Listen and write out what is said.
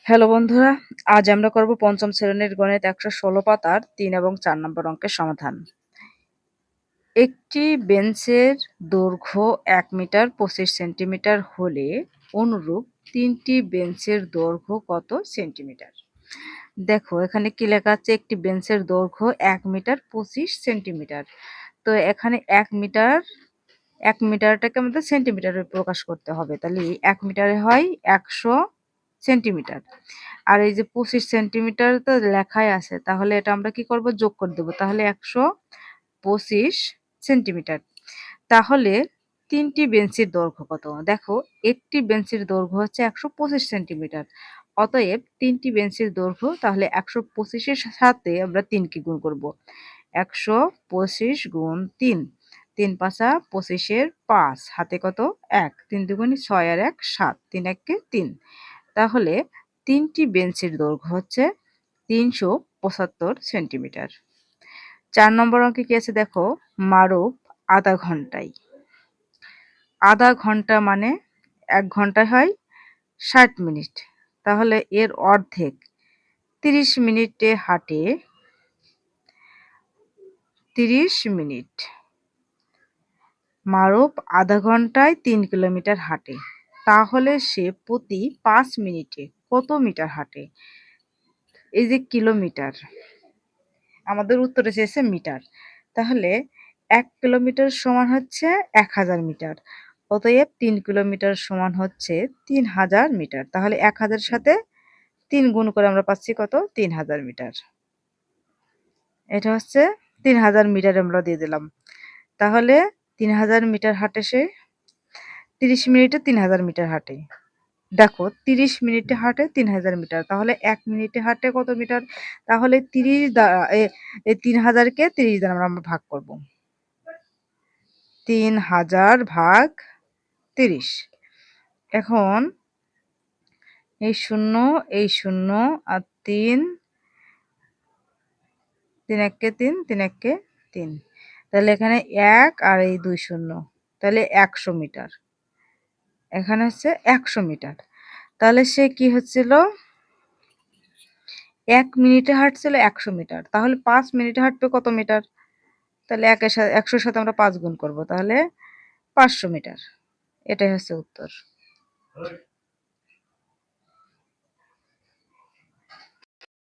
Hello বন্ধুরা, আজ আমরা করব পঞ্চম শ্রেণীর গণিত ১১৬ পাতার ৩ এবং ৪ নম্বর অঙ্কের সমাধান। একটি বেঞ্চের দৈর্ঘ্য ১ মিটার ২৫ সেন্টিমিটার হলে অনুরূপ ৩টি বেঞ্চের দৈর্ঘ্য কত সেন্টিমিটার? দেখো এখানে কি লেখা আছে, একটি বেঞ্চের দৈর্ঘ্য ১ মিটার ২৫ সেন্টিমিটার। তো এখানে ১ মিটারটাকে আমাদের সেন্টিমিটারে প্রকাশ করতে হবে। তাহলে ১ মিটারে হয় ১০০ সেন্টিমিটার। আর এই যে ২৫ সেন্টিমিটার তো লেখাই আছে, তাহলে এটা আমরা কি করব, যোগ করে দেব। তাহলে ১২৫ সেন্টিমিটার। তাহলে ৩টি বেঞ্চির দৈর্ঘ্য কত? দেখো একটি বেঞ্চির দৈর্ঘ্য হচ্ছে ১২৫ সেন্টিমিটার। অতএব ৩টি বেঞ্চির দৈর্ঘ্য, তাহলে ১২৫ এর সাথে আমরা ৩ কে গুণ করব। ১২৫ গুণ ৩, ৩ ৫ ২৫ এর ৫, হাতে কত ১, ৩ দুগুণে ৬ আর ১ ৭, ৩ ১ ৩। তাহলে ৩টি বেঞ্চের দৈর্ঘ্য হচ্ছে ৩৭৫ সেন্টিমিটার। ৪ নম্বর অঙ্কে কি আছে দেখো, মারুফ আধা ঘন্টায়। আধা ঘন্টা মানে ১ ঘন্টায় হয় ৬০ মিনিট। তাহলে এর অর্ধেক ৩০ মিনিটে হাঁটে ৩০ মিনিট। মারুফ আধা ঘন্টায় ৩ কিলোমিটার হাঁটে। তাহলে সে প্রতি ৫ মিনিটে কত মিটার হাঁটে? এই যে কিলোমিটার, আমাদের উত্তরে চেয়েছে মিটার। তাহলে ১ কিলোমিটার সমান হচ্ছে ১০০০ মিটার। অতএব ৩ কিলোমিটার সমান হচ্ছে ৩০০০ মিটার। তাহলে ১০০০ সাথে ৩ গুণ করে আমরা পাচ্ছি কত? ৩০০০ মিটার। এটা হচ্ছে ৩০০০ মিটার আমরা দিয়ে দিলাম। তাহলে ৩০০০ মিটার হাঁটে সে, ৩০ মিনিটে ৩০০০ মিটার হাঁটে। দেখো ৩০ মিনিটে হাঁটে ৩০০০ মিটার। তাহলে ১ মিনিটে হাঁটে কত মিটার? তাহলে ৩০ দ্বারা ৩০০০ কে ৩০ দ্বারা আমরা ভাগ করব। ৩০০০ ভাগ ৩০। এখন এই শূন্য আর ৩, ৩ ১ ৩, ৩ ১ ৩। তাহলে এখানে ১ আর এই ২ শূন্য, তাহলে ১০০ মিটার। এখানে হচ্ছে ১০০ মিটার। তাহলে সে কি হচ্ছিল, ১ মিনিটে হাঁটছিল ১০০ মিটার। তাহলে ৫ মিনিটে হাঁটবে কত মিটার? তাহলে ১০০ সাথে আমরা ৫ গুণ করব। তাহলে ৫০০ মিটার। এটাই হচ্ছে উত্তর।